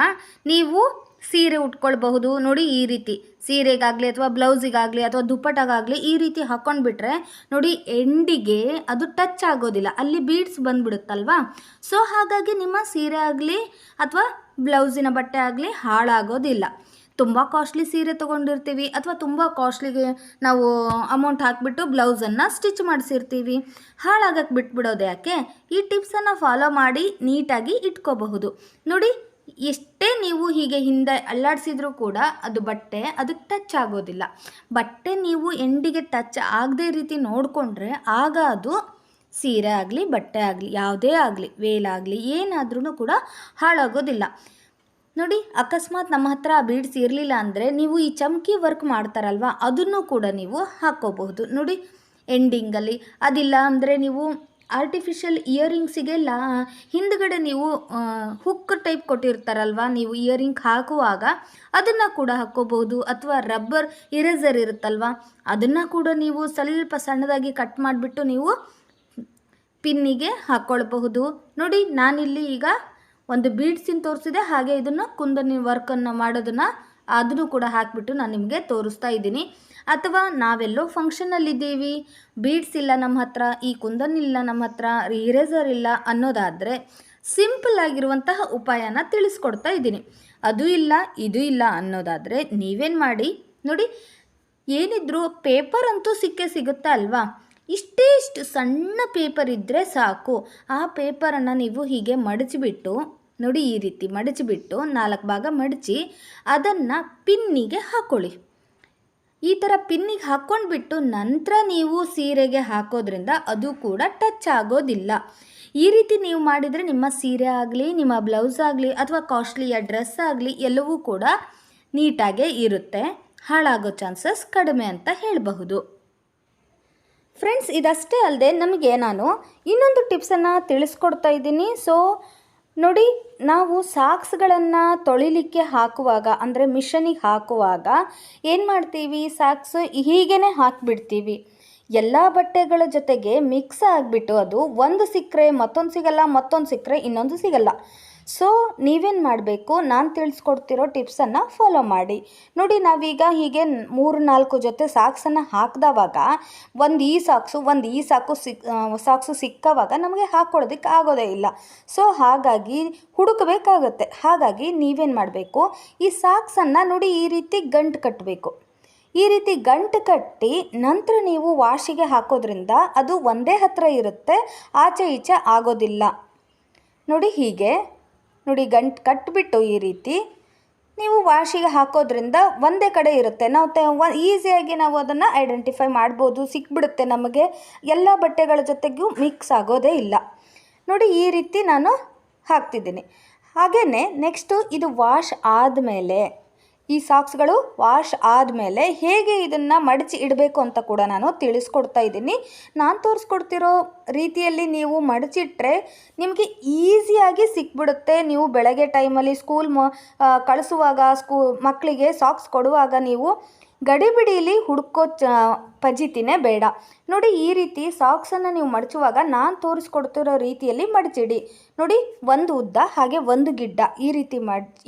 ನೀವು ಸೀರೆ ಉಟ್ಕೊಳ್ಬಹುದು. ನೋಡಿ, ಈ ರೀತಿ ಸೀರೆಗಾಗಲಿ ಅಥವಾ ಬ್ಲೌಸಿಗಾಗಲಿ ಅಥವಾ ದುಪ್ಪಟ್ಟಾಗಲಿ ಈ ರೀತಿ ಹಾಕ್ಕೊಂಡ್ಬಿಟ್ರೆ ನೋಡಿ ಎಂಡಿಗೆ ಅದು ಟಚ್ ಆಗೋದಿಲ್ಲ, ಅಲ್ಲಿ ಬೀಡ್ಸ್ ಬಂದ್ಬಿಡುತ್ತಲ್ವಾ. ಸೊ ಹಾಗಾಗಿ ನಿಮ್ಮ ಸೀರೆ ಆಗಲಿ ಅಥವಾ ಬ್ಲೌಸಿನ ಬಟ್ಟೆ ಆಗಲಿ ಹಾಳಾಗೋದಿಲ್ಲ. ತುಂಬ ಕಾಸ್ಟ್ಲಿ ಸೀರೆ ತೊಗೊಂಡಿರ್ತೀವಿ ಅಥವಾ ತುಂಬ ಕಾಸ್ಟ್ಲಿಗೆ ನಾವು ಅಮೌಂಟ್ ಹಾಕಿಬಿಟ್ಟು ಬ್ಲೌಸನ್ನು ಸ್ಟಿಚ್ ಮಾಡಿಸಿರ್ತೀವಿ, ಹಾಳಾಗಕ್ಕೆ ಬಿಟ್ಬಿಡೋದು ಯಾಕೆ? ಈ ಟಿಪ್ಸನ್ನು ಫಾಲೋ ಮಾಡಿ ನೀಟಾಗಿ ಇಟ್ಕೋಬಹುದು. ನೋಡಿ, ಎಷ್ಟೇ ನೀವು ಹೀಗೆ ಹಿಂದೆ ಅಲ್ಲಾಡಿಸಿದ್ರೂ ಕೂಡ ಅದು ಬಟ್ಟೆ ಅದಕ್ಕೆ ಟಚ್ ಆಗೋದಿಲ್ಲ. ಬಟ್ಟೆ ನೀವು ಎಂಡಿಗೆ ಟಚ್ ಆಗದೇ ರೀತಿ ನೋಡಿಕೊಂಡ್ರೆ ಆಗ ಅದು ಸೀರೆ ಆಗಲಿ ಬಟ್ಟೆ ಆಗಲಿ ಯಾವುದೇ ಆಗಲಿ ವೇಲಾಗಲಿ ಏನಾದ್ರೂ ಕೂಡ ಹಾಳಾಗೋದಿಲ್ಲ. ನೋಡಿ, ಅಕಸ್ಮಾತ್ ನಮ್ಮ ಹತ್ರ ಆ ಬೀಡ್ಸ್ ಇರಲಿಲ್ಲ ಅಂದರೆ ನೀವು ಈ ಚಮ್ಕಿ ವರ್ಕ್ ಮಾಡ್ತಾರಲ್ವ, ಅದನ್ನು ಕೂಡ ನೀವು ಹಾಕ್ಕೋಬಹುದು. ನೋಡಿ, ಎಂಡಿಂಗಲ್ಲಿ ಅದಿಲ್ಲ ಅಂದರೆ ನೀವು ಆರ್ಟಿಫಿಷಿಯಲ್ ಇಯರಿಂಗ್ಸಿಗೆಲ್ಲ ಹಿಂದ್ಗಡೆ ನೀವು ಹುಕ್ ಟೈಪ್ ಕೊಟ್ಟಿರ್ತಾರಲ್ವ, ನೀವು ಇಯರಿಂಗ್ ಹಾಕುವಾಗ ಅದನ್ನು ಕೂಡ ಹಾಕ್ಕೋಬಹುದು. ಅಥವಾ ರಬ್ಬರ್ ಇರೇಸರ್ ಇರುತ್ತಲ್ವ, ಅದನ್ನು ಕೂಡ ನೀವು ಸ್ವಲ್ಪ ಸಣ್ಣದಾಗಿ ಕಟ್ ಮಾಡಿಬಿಟ್ಟು ನೀವು ಪಿನ್ನಿಗೆ ಹಾಕ್ಕೊಳ್ಬಹುದು. ನೋಡಿ, ನಾನಿಲ್ಲಿ ಈಗ ಒಂದು ಬೀಡ್ಸಿನ ತೋರಿಸಿದೆ, ಹಾಗೆ ಇದನ್ನು ಕುಂದನಿ ವರ್ಕನ್ನು ಮಾಡೋದನ್ನು ಅದನ್ನು ಕೂಡ ಹಾಕಿಬಿಟ್ಟು ನಾನು ನಿಮಗೆ ತೋರಿಸ್ತಾ ಇದ್ದೀನಿ. ಅಥವಾ ನಾವೆಲ್ಲೋ ಫಂಕ್ಷನಲ್ಲಿದ್ದೀವಿ, ಬೀಡ್ಸ್ ಇಲ್ಲ ನಮ್ಮ ಹತ್ರ, ಈ ಕುಂದನ್ ಇಲ್ಲ ನಮ್ಮ ಹತ್ರ, ಇರೇಸರ್ ಇಲ್ಲ ಅನ್ನೋದಾದರೆ ಸಿಂಪಲ್ ಆಗಿರುವಂತಹ ಉಪಾಯನ ತಿಳಿಸ್ಕೊಡ್ತಾ ಇದ್ದೀನಿ. ಅದು ಇಲ್ಲ ಇದು ಇಲ್ಲ ಅನ್ನೋದಾದರೆ ನೀವೇನು ಮಾಡಿ, ನೋಡಿ ಏನಿದ್ರು ಪೇಪರ್ ಅಂತೂ ಸಿಗುತ್ತೆ ಅಲ್ವಾ, ಇಷ್ಟು ಸಣ್ಣ ಪೇಪರ್ ಇದ್ದರೆ ಸಾಕು. ಆ ಪೇಪರನ್ನು ನೀವು ಹೀಗೆ ಮಡಚಿಬಿಟ್ಟು ನೋಡಿ, ಈ ರೀತಿ ಮಡಚಿಬಿಟ್ಟು 4 ಭಾಗ ಮಡಚಿ ಅದನ್ನು ಪಿನ್ನಿಗೆ ಹಾಕ್ಕೊಳ್ಳಿ. ಈ ಥರ ಪಿನ್ನಿಗೆ ಹಾಕ್ಕೊಂಡ್ಬಿಟ್ಟು ನಂತರ ನೀವು ಸೀರೆಗೆ ಹಾಕೋದ್ರಿಂದ ಅದು ಕೂಡ ಟಚ್ ಆಗೋದಿಲ್ಲ. ಈ ರೀತಿ ನೀವು ಮಾಡಿದರೆ ನಿಮ್ಮ ಸೀರೆ ಆಗಲಿ ನಿಮ್ಮ ಬ್ಲೌಸ್ ಆಗಲಿ ಅಥವಾ ಕಾಸ್ಟ್ಲಿಯ ಡ್ರೆಸ್ ಆಗಲಿ ಎಲ್ಲವೂ ಕೂಡ ನೀಟಾಗೇ ಇರುತ್ತೆ, ಹಾಳಾಗೋ ಚಾನ್ಸಸ್ ಕಡಿಮೆ ಅಂತ ಹೇಳಬಹುದು. ಫ್ರೆಂಡ್ಸ್, ಇದಷ್ಟೇ ಅಲ್ಲದೆ ನಮಗೆ ನಾನು ಇನ್ನೊಂದು ಟಿಪ್ಸನ್ನು ತಿಳಿಸ್ಕೊಡ್ತಾ ಇದ್ದೀನಿ. ಸೊ ನೋಡಿ, ನಾವು ಸಾಕ್ಸ್ಗಳನ್ನು ತೊಳಿಲಿಕ್ಕೆ ಹಾಕುವಾಗ ಅಂದರೆ ಮಿಷನಿಗೆ ಹಾಕುವಾಗ ಏನು ಮಾಡ್ತೀವಿ, ಸಾಕ್ಸ್ ಹೀಗೇ ಹಾಕಿಬಿಡ್ತೀವಿ. ಎಲ್ಲ ಬಟ್ಟೆಗಳ ಜೊತೆಗೆ ಮಿಕ್ಸ್ ಆಗಿಬಿಟ್ಟು ಅದು ಒಂದು ಸಿಕ್ಕರೆ ಮತ್ತೊಂದು ಸಿಗಲ್ಲ, ಮತ್ತೊಂದು ಸಿಕ್ಕರೆ ಇನ್ನೊಂದು ಸಿಗಲ್ಲ. ಸೊ ನೀವೇನು ಮಾಡಬೇಕು, ನಾನು ತಿಳಿಸ್ಕೊಡ್ತಿರೋ ಟಿಪ್ಸನ್ನು ಫಾಲೋ ಮಾಡಿ. ನೋಡಿ, ನಾವೀಗ ಹೀಗೆ 3-4 ಜೊತೆ ಸಾಕ್ಸನ್ನು ಹಾಕಿದವಾಗ ಒಂದು ಈ ಸಾಕ್ಸು ಸಿಕ್ಕವಾಗ ನಮಗೆ ಹಾಕ್ಕೊಳ್ಳೋದಕ್ಕೆ ಆಗೋದೇ ಇಲ್ಲ. ಸೊ ಹಾಗಾಗಿ ಹುಡುಕಬೇಕಾಗತ್ತೆ. ಹಾಗಾಗಿ ನೀವೇನು ಮಾಡಬೇಕು, ಈ ಸಾಕ್ಸನ್ನು ನೋಡಿ ಈ ರೀತಿ ಗಂಟು ಕಟ್ಟಬೇಕು. ಈ ರೀತಿ ಗಂಟು ಕಟ್ಟಿ ನಂತರ ನೀವು ವಾಶಿಗೆ ಹಾಕೋದ್ರಿಂದ ಅದು ಒಂದೇ ಹತ್ತಿರ ಇರುತ್ತೆ, ಆಚೆ ಈಚೆ ಆಗೋದಿಲ್ಲ. ನೋಡಿ, ಹೀಗೆ ನೋಡಿ ಗಂಟು ಕಟ್ಟಿಬಿಟ್ಟು ಈ ರೀತಿ ನೀವು ವಾಶಿಗೆ ಹಾಕೋದ್ರಿಂದ ಒಂದೇ ಕಡೆ ಇರುತ್ತೆ. ನಾವು ಈಸಿಯಾಗಿ ನಾವು ಅದನ್ನು ಐಡೆಂಟಿಫೈ ಮಾಡ್ಬೋದು, ಸಿಕ್ಬಿಡುತ್ತೆ ನಮಗೆ. ಎಲ್ಲ ಬಟ್ಟೆಗಳ ಜೊತೆಗೂ ಮಿಕ್ಸ್ ಆಗೋದೇ ಇಲ್ಲ. ನೋಡಿ, ಈ ರೀತಿ ನಾನು ಹಾಕ್ತಿದ್ದೀನಿ. ಹಾಗೆಯೇ ನೆಕ್ಸ್ಟು ಇದು ವಾಶ್ ಆದಮೇಲೆ, ಈ ಸಾಕ್ಸ್ಗಳು ವಾಶ್ ಆದಮೇಲೆ ಹೇಗೆ ಇದನ್ನು ಮಡಚಿ ಇಡಬೇಕು ಅಂತ ಕೂಡ ನಾನು ತಿಳಿಸ್ಕೊಡ್ತಾ ಇದ್ದೀನಿ. ನಾನು ತೋರಿಸ್ಕೊಡ್ತಿರೋ ರೀತಿಯಲ್ಲಿ ನೀವು ಮಡಚಿಟ್ರೆ ನಿಮಗೆ ಈಸಿಯಾಗಿ ಸಿಕ್ಬಿಡುತ್ತೆ. ನೀವು ಬೆಳಗ್ಗೆ ಟೈಮಲ್ಲಿ ಕಳಿಸುವಾಗ ಮಕ್ಕಳಿಗೆ ಸಾಕ್ಸ್ ಕೊಡುವಾಗ ನೀವು ಗಡಿಬಿಡಿಯಲ್ಲಿ ಹುಡುಕೋ ಫಜೀತಿನೇ ಬೇಡ. ನೋಡಿ ಈ ರೀತಿ ಸಾಕ್ಸನ್ನು ನೀವು ಮಡಚುವಾಗ ನಾನು ತೋರಿಸ್ಕೊಡ್ತಿರೋ ರೀತಿಯಲ್ಲಿ ಮಡಚಿಡಿ. ನೋಡಿ ಒಂದು ಉದ್ದ ಹಾಗೆ ಒಂದು ಗಿಡ್ಡ ಈ ರೀತಿ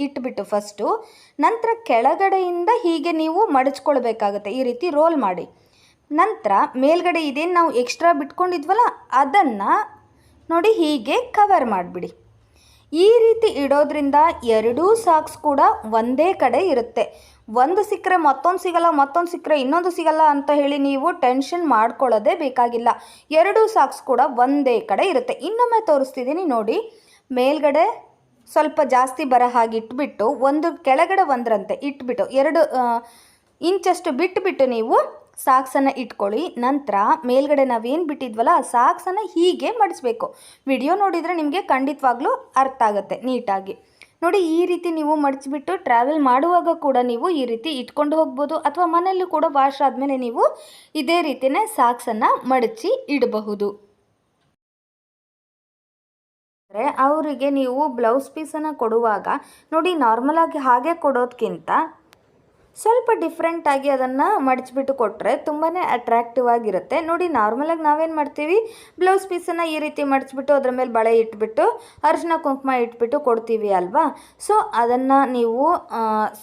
ಇಟ್ಬಿಟ್ಟು ಫಸ್ಟು ನಂತರ ಕೆಳಗಡೆಯಿಂದ ಹೀಗೆ ನೀವು ಮಡಚ್ಕೊಳ್ಬೇಕಾಗುತ್ತೆ. ಈ ರೀತಿ ರೋಲ್ ಮಾಡಿ ನಂತರ ಮೇಲ್ಗಡೆ ಇದೇನು ನಾವು ಎಕ್ಸ್ಟ್ರಾ ಬಿಟ್ಕೊಂಡಿದ್ವಲ್ಲ ಅದನ್ನು ನೋಡಿ ಹೀಗೆ ಕವರ್ ಮಾಡಿಬಿಡಿ. ಈ ರೀತಿ ಇಡೋದ್ರಿಂದ ಎರಡೂ ಸಾಕ್ಸ್ ಕೂಡ ಒಂದೇ ಕಡೆ ಇರುತ್ತೆ. ಒಂದು ಸಿಕ್ಕರೆ ಮತ್ತೊಂದು ಸಿಗಲ್ಲ, ಮತ್ತೊಂದು ಸಿಕ್ಕರೆ ಇನ್ನೊಂದು ಸಿಗಲ್ಲ ಅಂತ ಹೇಳಿ ನೀವು ಟೆನ್ಷನ್ ಮಾಡ್ಕೊಳ್ಳೋದೇ ಬೇಕಾಗಿಲ್ಲ. ಎರಡೂ ಸಾಕ್ಸ್ ಕೂಡ ಒಂದೇ ಕಡೆ ಇರುತ್ತೆ. ಇನ್ನೊಮ್ಮೆ ತೋರಿಸ್ತಿದ್ದೀನಿ ನೋಡಿ. ಮೇಲ್ಗಡೆ ಸ್ವಲ್ಪ ಜಾಸ್ತಿ ಬರೋ ಹಾಗೆ ಇಟ್ಬಿಟ್ಟು ಒಂದು ಕೆಳಗಡೆ ಒಂದರಂತೆ ಇಟ್ಬಿಟ್ಟು 2 ಇಂಚಷ್ಟು ಬಿಟ್ಟು ನೀವು ಸಾಕ್ಸನ್ನು ಇಟ್ಕೊಳ್ಳಿ. ನಂತರ ಮೇಲ್ಗಡೆ ನಾವೇನು ಬಿಟ್ಟಿದ್ವಲ್ಲ ಆ ಸಾಕ್ಸನ್ನು ಹೀಗೆ ಮಡಿಸ್ಬೇಕು. ವಿಡಿಯೋ ನೋಡಿದರೆ ನಿಮಗೆ ಖಂಡಿತವಾಗ್ಲೂ ಅರ್ಥ ಆಗುತ್ತೆ ನೀಟಾಗಿ. ನೋಡಿ ಈ ರೀತಿ ನೀವು ಮಡಿಚಿಬಿಟ್ಟು ಟ್ರಾವೆಲ್ ಮಾಡುವಾಗ ಕೂಡ ನೀವು ಈ ರೀತಿ ಇಟ್ಕೊಂಡು ಹೋಗ್ಬೋದು, ಅಥವಾ ಮನೆಯಲ್ಲೂ ಕೂಡ ವಾಶ್ ಆದಮೇಲೆ ನೀವು ಇದೇ ರೀತಿಯೇ ಸಾಕ್ಸನ್ನು ಮಡಚಿ ಇಡಬಹುದು. ಅವರಿಗೆ ನೀವು ಬ್ಲೌಸ್ ಪೀಸನ್ನು ಕೊಡುವಾಗ ನೋಡಿ ನಾರ್ಮಲಾಗಿ ಹಾಗೆ ಕೊಡೋದಕ್ಕಿಂತ ಸ್ವಲ್ಪ ಡಿಫ್ರೆಂಟಾಗಿ ಅದನ್ನು ಮಡಿಚಿಬಿಟ್ಟು ಕೊಟ್ಟರೆ ತುಂಬಾ ಅಟ್ರ್ಯಾಕ್ಟಿವ್ ಆಗಿರುತ್ತೆ. ನೋಡಿ ನಾರ್ಮಲಾಗಿ ನಾವೇನು ಮಾಡ್ತೀವಿ, ಬ್ಲೌಸ್ ಪೀಸನ್ನು ಈ ರೀತಿ ಮಡಿಚಿಬಿಟ್ಟು ಅದರ ಮೇಲೆ ಬಳೆ ಇಟ್ಬಿಟ್ಟು ಅರಿಶಿನ ಕುಂಕುಮ ಇಟ್ಬಿಟ್ಟು ಕೊಡ್ತೀವಿ ಅಲ್ವಾ. ಸೊ ಅದನ್ನು ನೀವು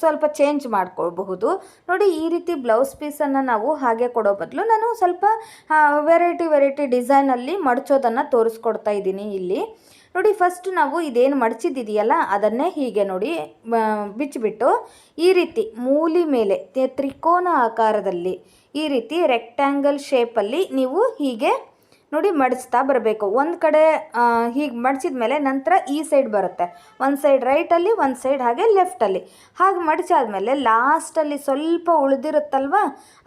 ಸ್ವಲ್ಪ ಚೇಂಜ್ ಮಾಡ್ಕೊಳ್ಬಹುದು. ನೋಡಿ ಈ ರೀತಿ ಬ್ಲೌಸ್ ಪೀಸನ್ನು ನಾವು ಹಾಗೆ ಕೊಡೋ ಬದಲು ನಾನು ಸ್ವಲ್ಪ ವೆರೈಟಿ ಡಿಸೈನಲ್ಲಿ ಮಡಚೋದನ್ನು ತೋರಿಸ್ಕೊಡ್ತಾ ಇದ್ದೀನಿ ಇಲ್ಲಿ. ನೋಡಿ ಫಸ್ಟ್ ನಾವು ಇದೇನು ಮಡಚಿದ್ದಿದೆಯಲ್ಲ ಅದನ್ನೇ ಹೀಗೆ ನೋಡಿ ಬಿಚ್ಚಿಬಿಟ್ಟು ಈ ರೀತಿ ಮೂಲಿ ಮೇಲೆ ತ್ರಿಕೋನ ಆಕಾರದಲ್ಲಿ ಈ ರೀತಿ ರೆಕ್ಟ್ಯಾಂಗಲ್ ಶೇಪಲ್ಲಿ ನೀವು ಹೀಗೆ ನೋಡಿ ಮಡಿಸ್ತಾ ಬರಬೇಕು. ಒಂದು ಕಡೆ ಹೀಗೆ ಮಡಿಸಿದ ಮೇಲೆ ನಂತರ ಈ ಸೈಡ್ ಬರುತ್ತೆ, ಒಂದು ಸೈಡ್ ರೈಟಲ್ಲಿ ಒಂದು ಸೈಡ್ ಹಾಗೆ ಲೆಫ್ಟಲ್ಲಿ. ಹಾಗೆ ಮಡಿಸಾದ್ಮೇಲೆ ಲಾಸ್ಟಲ್ಲಿ ಸ್ವಲ್ಪ ಉಳಿದಿರುತ್ತಲ್ವ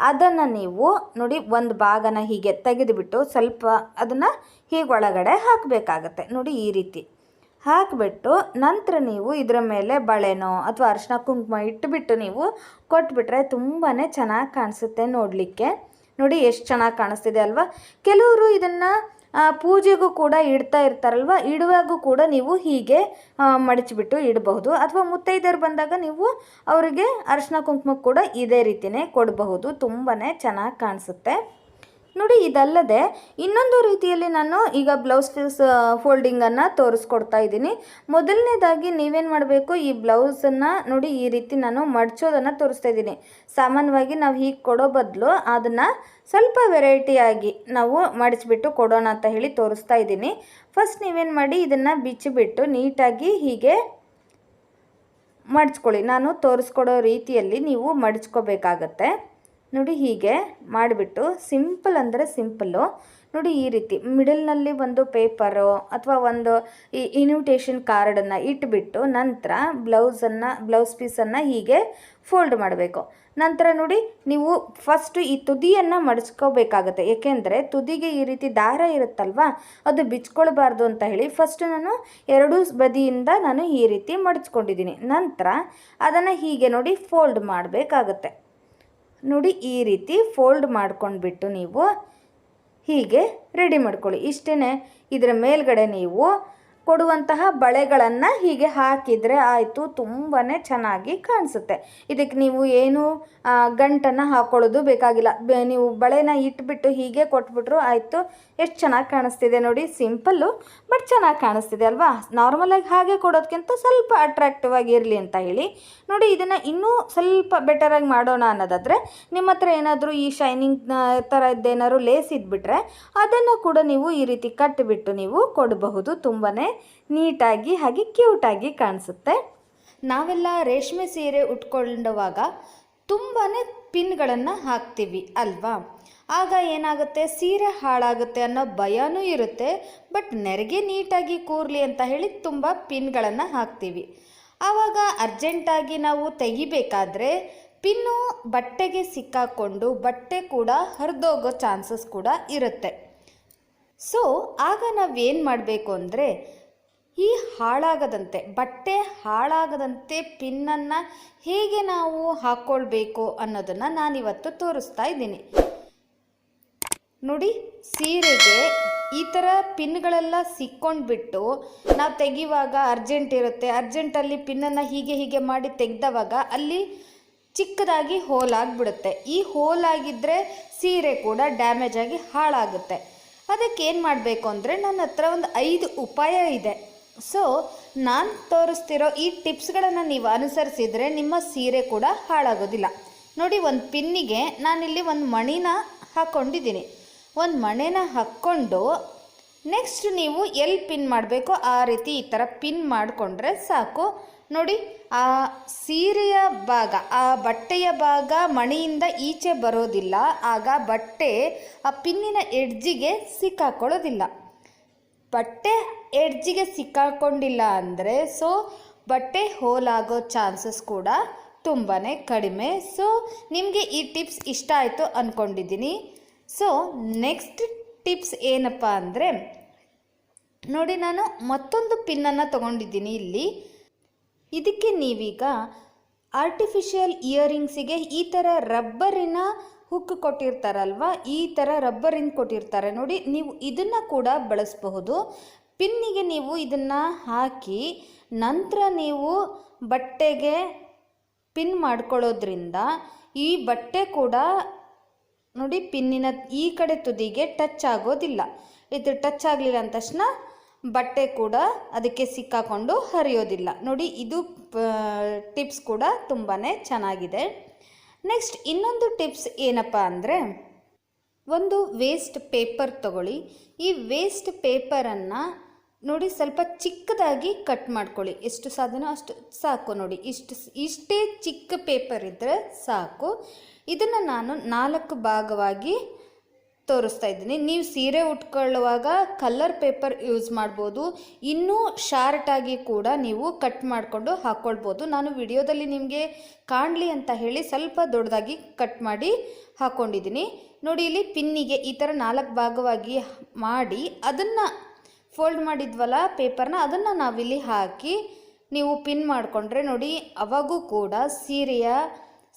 ಅದನ್ನು ನೀವು ನೋಡಿ ಒಂದು ಭಾಗನ ಹೀಗೆ ತೆಗೆದುಬಿಟ್ಟು ಸ್ವಲ್ಪ ಅದನ್ನು ಹೀಗೆ ಒಳಗಡೆ ಹಾಕಬೇಕಾಗತ್ತೆ. ನೋಡಿ ಈ ರೀತಿ ಹಾಕಿಬಿಟ್ಟು ನಂತರ ನೀವು ಇದರ ಮೇಲೆ ಬಳೆನೋ ಅಥವಾ ಅರಿಶಿನ ಕುಂಕುಮ ಇಟ್ಟುಬಿಟ್ಟು ನೀವು ಕೊಟ್ಬಿಟ್ರೆ ತುಂಬಾ ಚೆನ್ನಾಗಿ ಕಾಣಿಸುತ್ತೆ ನೋಡಲಿಕ್ಕೆ. ನೋಡಿ ಎಷ್ಟು ಚೆನ್ನಾಗಿ ಕಾಣಿಸ್ತಿದೆ ಅಲ್ವಾ. ಕೆಲವರು ಇದನ್ನು ಪೂಜೆಗೂ ಕೂಡ ಇಡ್ತಾ ಇರ್ತಾರಲ್ವ, ಇಡುವಾಗೂ ಕೂಡ ನೀವು ಹೀಗೆ ಮಡಚಿಬಿಟ್ಟು ಇಡಬಹುದು. ಅಥವಾ ಮುತ್ತೈದೆಯರು ಬಂದಾಗ ನೀವು ಅವರಿಗೆ ಅರಿಶಿನ ಕುಂಕುಮ ಕೂಡ ಇದೇ ರೀತಿಯೇ ಕೊಡಬಹುದು. ತುಂಬಾ ಚೆನ್ನಾಗಿ ಕಾಣಿಸುತ್ತೆ. ನೋಡಿ ಇದಲ್ಲದೆ ಇನ್ನೊಂದು ರೀತಿಯಲ್ಲಿ ನಾನು ಈಗ ಬ್ಲೌಸ್ ಪೀಸ್ ಫೋಲ್ಡಿಂಗನ್ನು ತೋರಿಸ್ಕೊಡ್ತಾ ಇದ್ದೀನಿ. ಮೊದಲನೇದಾಗಿ ನೀವೇನು ಮಾಡಬೇಕು, ಈ ಬ್ಲೌಸನ್ನು ನೋಡಿ ಈ ರೀತಿ ನಾನು ಮಡಚೋದನ್ನು ತೋರಿಸ್ತಾ ಇದ್ದೀನಿ. ಸಾಮಾನ್ಯವಾಗಿ ನಾವು ಹೀಗೆ ಕೊಡೋ ಬದಲು ಅದನ್ನು ಸ್ವಲ್ಪ ವೆರೈಟಿಯಾಗಿ ನಾವು ಮಡಿಚಿಬಿಟ್ಟು ಕೊಡೋಣ ಅಂತ ಹೇಳಿ ತೋರಿಸ್ತಾ ಇದ್ದೀನಿ. ಫಸ್ಟ್ ನೀವೇನು ಮಾಡಿ ಇದನ್ನು ಬಿಚ್ಚಿಬಿಟ್ಟು ನೀಟಾಗಿ ಹೀಗೆ ಮಡಚ್ಕೊಳ್ಳಿ. ನಾನು ತೋರಿಸ್ಕೊಡೋ ರೀತಿಯಲ್ಲಿ ನೀವು ಮಡಚ್ಕೋಬೇಕಾಗತ್ತೆ. ನೋಡಿ ಹೀಗೆ ಮಾಡಿಬಿಟ್ಟು ಸಿಂಪಲ್ ಅಂದರೆ ಸಿಂಪಲ್ಲು ನೋಡಿ ಈ ರೀತಿ ಮಿಡಲ್ನಲ್ಲಿ ಒಂದು ಪೇಪರು ಅಥವಾ ಒಂದು ಈ ಇನ್ವಿಟೇಷನ್ ಕಾರ್ಡನ್ನು ಇಟ್ಬಿಟ್ಟು ನಂತರ ಬ್ಲೌಸ್ ಪೀಸನ್ನು ಹೀಗೆ ಫೋಲ್ಡ್ ಮಾಡಬೇಕು. ನಂತರ ನೋಡಿ ನೀವು ಫಸ್ಟು ಈ ತುದಿಯನ್ನು ಮಡಚ್ಕೋಬೇಕಾಗತ್ತೆ. ಏಕೆಂದರೆ ತುದಿಗೆ ಈ ರೀತಿ ದಾರ ಇರುತ್ತಲ್ವ ಅದು ಬಿಚ್ಕೊಳ್ಬಾರ್ದು ಅಂತ ಹೇಳಿ ಫಸ್ಟು ನಾನು ಎರಡೂ ಬದಿಯಿಂದ ನಾನು ಈ ರೀತಿ ಮಡಚ್ಕೊಂಡಿದ್ದೀನಿ. ನಂತರ ಅದನ್ನು ಹೀಗೆ ನೋಡಿ ಫೋಲ್ಡ್ ಮಾಡಬೇಕಾಗತ್ತೆ. ನೋಡಿ ಈ ರೀತಿ ಫೋಲ್ಡ್ ಮಾಡ್ಕೊಂಡ್ಬಿಟ್ಟು ನೀವು ಹೀಗೆ ರೆಡಿ ಮಾಡ್ಕೊಳ್ಳಿ. ಇಷ್ಟೇ. ಇದರ ಮೇಲ್ಗಡೆ ನೀವು ಕೊಡುವಂತಹ ಬಳೆಗಳನ್ನು ಹೀಗೆ ಹಾಕಿದರೆ ಆಯಿತು, ತುಂಬಾ ಚೆನ್ನಾಗಿ ಕಾಣಿಸುತ್ತೆ. ಇದಕ್ಕೆ ನೀವು ಏನು ಗಂಟನ್ನು ಹಾಕ್ಕೊಳ್ಳೋದು ಬೇಕಾಗಿಲ್ಲ. ನೀವು ಬಳೆನ ಇಟ್ಬಿಟ್ಟು ಹೀಗೆ ಕೊಟ್ಬಿಟ್ರು ಆಯಿತು. ಎಷ್ಟು ಚೆನ್ನಾಗಿ ಕಾಣಿಸ್ತಿದೆ ನೋಡಿ. ಸಿಂಪಲ್ಲು ಬಟ್ ಚೆನ್ನಾಗಿ ಕಾಣಿಸ್ತಿದೆ ಅಲ್ವಾ. ನಾರ್ಮಲಾಗಿ ಹಾಗೆ ಕೊಡೋದಕ್ಕಿಂತ ಸ್ವಲ್ಪ ಅಟ್ರಾಕ್ಟಿವ್ ಆಗಿರಲಿ ಅಂತ ಹೇಳಿ ನೋಡಿ ಇದನ್ನು ಇನ್ನೂ ಸ್ವಲ್ಪ ಬೆಟರಾಗಿ ಮಾಡೋಣ ಅನ್ನೋದಾದರೆ ನಿಮ್ಮ ಹತ್ರ ಏನಾದರೂ ಈ ಶೈನಿಂಗ್ ಥರದ್ದೇನಾದ್ರು ಲೇಸ್ ಇದ್ಬಿಟ್ರೆ ಅದನ್ನು ಕೂಡ ನೀವು ಈ ರೀತಿ ಕಟ್ಟಿಬಿಟ್ಟು ನೀವು ಕೊಡಬಹುದು. ತುಂಬಾ ನೀಟಾಗಿ ಹಾಗೆ ಕ್ಯೂಟಾಗಿ ಕಾಣಿಸುತ್ತೆ. ನಾವೆಲ್ಲ ರೇಷ್ಮೆ ಸೀರೆ ಉಟ್ಕೊಳ್ಳುವಾಗ ತುಂಬಾ ಪಿನ್ಗಳನ್ನು ಹಾಕ್ತೀವಿ ಅಲ್ವಾ. ಆಗ ಏನಾಗುತ್ತೆ, ಸೀರೆ ಹಾಳಾಗುತ್ತೆ ಅನ್ನೋ ಭಯನೂ ಇರುತ್ತೆ. ಬಟ್ ನೆರಿಗೆ ನೀಟಾಗಿ ಕೂರಲಿ ಅಂತ ಹೇಳಿ ತುಂಬ ಪಿನ್ಗಳನ್ನು ಹಾಕ್ತೀವಿ. ಆವಾಗ ಅರ್ಜೆಂಟಾಗಿ ನಾವು ತೆಗಿಬೇಕಾದ್ರೆ ಪಿನ್ನು ಬಟ್ಟೆಗೆ ಸಿಕ್ಕಾಕೊಂಡು ಬಟ್ಟೆ ಕೂಡ ಹರಿದೋಗೋ ಚಾನ್ಸಸ್ ಕೂಡ ಇರುತ್ತೆ. ಸೊ ಆಗ ನಾವೇನು ಮಾಡಬೇಕು ಅಂದರೆ ಈ ಬಟ್ಟೆ ಹಾಳಾಗದಂತೆ ಪಿನ್ನನ್ನು ಹೇಗೆ ನಾವು ಹಾಕ್ಕೊಳ್ಬೇಕು ಅನ್ನೋದನ್ನು ನಾನಿವತ್ತು ತೋರಿಸ್ತಾ ಇದ್ದೀನಿ. ನೋಡಿ ಸೀರೆಗೆ ಈ ಥರ ಪಿನ್ಗಳೆಲ್ಲ ಸಿಕ್ಕೊಂಡ್ಬಿಟ್ಟು ನಾವು ತೆಗಿವಾಗ ಅರ್ಜೆಂಟ್ ಇರುತ್ತೆ. ಅರ್ಜೆಂಟಲ್ಲಿ ಪಿನ್ನನ್ನು ಹೀಗೆ ಮಾಡಿ ತೆಗೆದವಾಗ ಅಲ್ಲಿ ಚಿಕ್ಕದಾಗಿ ಹೋಲಾಗಿಬಿಡುತ್ತೆ. ಈ ಹೋಲಾಗಿದ್ದರೆ ಸೀರೆ ಕೂಡ ಡ್ಯಾಮೇಜ್ ಆಗಿ ಹಾಳಾಗುತ್ತೆ. ಅದಕ್ಕೆ ಏನು ಮಾಡಬೇಕು ಅಂದರೆ ನನ್ನ ಹತ್ರ ಒಂದು 5 ಉಪಾಯ ಇದೆ. ಸೊ ನಾನು ತೋರಿಸ್ತಿರೋ ಈ ಟಿಪ್ಸ್ಗಳನ್ನು ನೀವು ಅನುಸರಿಸಿದರೆ ನಿಮ್ಮ ಸೀರೆ ಕೂಡ ಹಾಳಾಗೋದಿಲ್ಲ. ನೋಡಿ, ಒಂದು ಪಿನ್ನಿಗೆ ನಾನಿಲ್ಲಿ ಒಂದು ಮಣಿನ ಹಾಕ್ಕೊಂಡಿದ್ದೀನಿ. ಒಂದು ಮಣೆನ ಹಾಕ್ಕೊಂಡು ನೆಕ್ಸ್ಟ್ ನೀವು ಎಲ್ಲಿ ಪಿನ್ ಮಾಡಬೇಕು ಆ ರೀತಿ ಈ ಥರ ಪಿನ್ ಮಾಡಿಕೊಂಡ್ರೆ ಸಾಕು. ನೋಡಿ, ಆ ಸೀರೆಯ ಭಾಗ, ಆ ಬಟ್ಟೆಯ ಭಾಗ ಮಣಿಯಿಂದ ಈಚೆ ಬರೋದಿಲ್ಲ. ಆಗ ಬಟ್ಟೆ ಆ ಪಿನ್ನಿನ ಎಡ್ಜಿಗೆ ಸಿಕ್ಕಾಕೊಳ್ಳೋದಿಲ್ಲ. ಬಟ್ಟೆ ಎಡ್ಜಿಗೆ ಸಿಕ್ಕಾಕೊಂಡಿಲ್ಲ ಅಂದರೆ ಸೊ ಬಟ್ಟೆ ಹೋಲಾಗೋ ಚಾನ್ಸಸ್ ಕೂಡ ತುಂಬಾ ಕಡಿಮೆ. ಸೊ ನಿಮಗೆ ಈ ಟಿಪ್ಸ್ ಇಷ್ಟ ಆಯಿತು ಅಂದ್ಕೊಂಡಿದ್ದೀನಿ. ಸೊ ನೆಕ್ಸ್ಟ್ ಟಿಪ್ಸ್ ಏನಪ್ಪ ಅಂದರೆ, ನೋಡಿ, ನಾನು ಮತ್ತೊಂದು ಪಿನ್ನನ್ನು ತೊಗೊಂಡಿದ್ದೀನಿ ಇಲ್ಲಿ. ಇದಕ್ಕೆ ನೀವೀಗ ಆರ್ಟಿಫಿಷಿಯಲ್ ಇಯರಿಂಗ್ಸಿಗೆ ಈ ಥರ ರಬ್ಬರಿನ ಹುಕ್ ಕೊಟ್ಟಿರ್ತಾರಲ್ವ, ಈ ಥರ ರಬ್ಬರಿಂದ ಕೊಟ್ಟಿರ್ತಾರೆ ನೋಡಿ, ನೀವು ಇದನ್ನು ಕೂಡ ಬಳಸಬಹುದು. ಪಿನ್ನಿಗೆ ನೀವು ಇದನ್ನು ಹಾಕಿ ನಂತರ ನೀವು ಬಟ್ಟೆಗೆ ಪಿನ್ ಮಾಡ್ಕೊಳ್ಳೋದ್ರಿಂದ ಈ ಬಟ್ಟೆ ಕೂಡ ನೋಡಿ ಪಿನ್ನಿನ ಈ ಕಡೆ ತುದಿಗೆ ಟಚ್ ಆಗೋದಿಲ್ಲ. ಇದು ಟಚ್ ಆಗಲಿಲ್ಲ ಅಂದ ತಕ್ಷಣ ಬಟ್ಟೆ ಕೂಡ ಅದಕ್ಕೆ ಸಿಕ್ಕಾಕೊಂಡು ಹರಿಯೋದಿಲ್ಲ. ನೋಡಿ, ಇದು ಟಿಪ್ಸ್ ಕೂಡ ತುಂಬಾ ಚೆನ್ನಾಗಿದೆ. ನೆಕ್ಸ್ಟ್ ಇನ್ನೊಂದು ಟಿಪ್ಸ್ ಏನಪ್ಪ ಅಂದರೆ, ಒಂದು ವೇಸ್ಟ್ ಪೇಪರ್ ತಗೊಳ್ಳಿ. ಈ ವೇಸ್ಟ್ ಪೇಪರನ್ನು ನೋಡಿ ಸ್ವಲ್ಪ ಚಿಕ್ಕದಾಗಿ ಕಟ್ ಮಾಡ್ಕೊಳ್ಳಿ. ಎಷ್ಟು ಸಾಧ್ಯನೋ ಅಷ್ಟು ಸಾಕು. ನೋಡಿ, ಇಷ್ಟೇ ಚಿಕ್ಕ ಪೇಪರ್ ಇದ್ದರೆ ಸಾಕು. ಇದನ್ನು ನಾನು 4 ಭಾಗವಾಗಿ ತೋರಿಸ್ತಾ ಇದ್ದೀನಿ. ನೀವು ಸೀರೆ ಉಟ್ಕೊಳ್ಳುವಾಗ ಕಲರ್ ಪೇಪರ್ ಯೂಸ್ ಮಾಡ್ಬೋದು. ಇನ್ನೂ ಶಾರ್ಟಾಗಿ ಕೂಡ ನೀವು ಕಟ್ ಮಾಡಿಕೊಂಡು ಹಾಕ್ಕೊಳ್ಬೋದು. ನಾನು ವಿಡಿಯೋದಲ್ಲಿ ನಿಮಗೆ ಕಾಣಲಿ ಅಂತ ಹೇಳಿ ಸ್ವಲ್ಪ ದೊಡ್ಡದಾಗಿ ಕಟ್ ಮಾಡಿ ಹಾಕ್ಕೊಂಡಿದ್ದೀನಿ. ನೋಡಿ, ಇಲ್ಲಿ ಪಿನ್ನಿಗೆ ಈ ಥರ 4 ಭಾಗವಾಗಿ ಮಾಡಿ ಅದನ್ನು ಫೋಲ್ಡ್ ಮಾಡಿದ್ವಲ್ಲ ಪೇಪರ್ನ, ಅದನ್ನು ನಾವಿಲ್ಲಿ ಹಾಕಿ ನೀವು ಪಿನ್ ಮಾಡಿಕೊಂಡ್ರೆ ನೋಡಿ, ಅವಾಗೂ ಕೂಡ ಸೀರೆಯ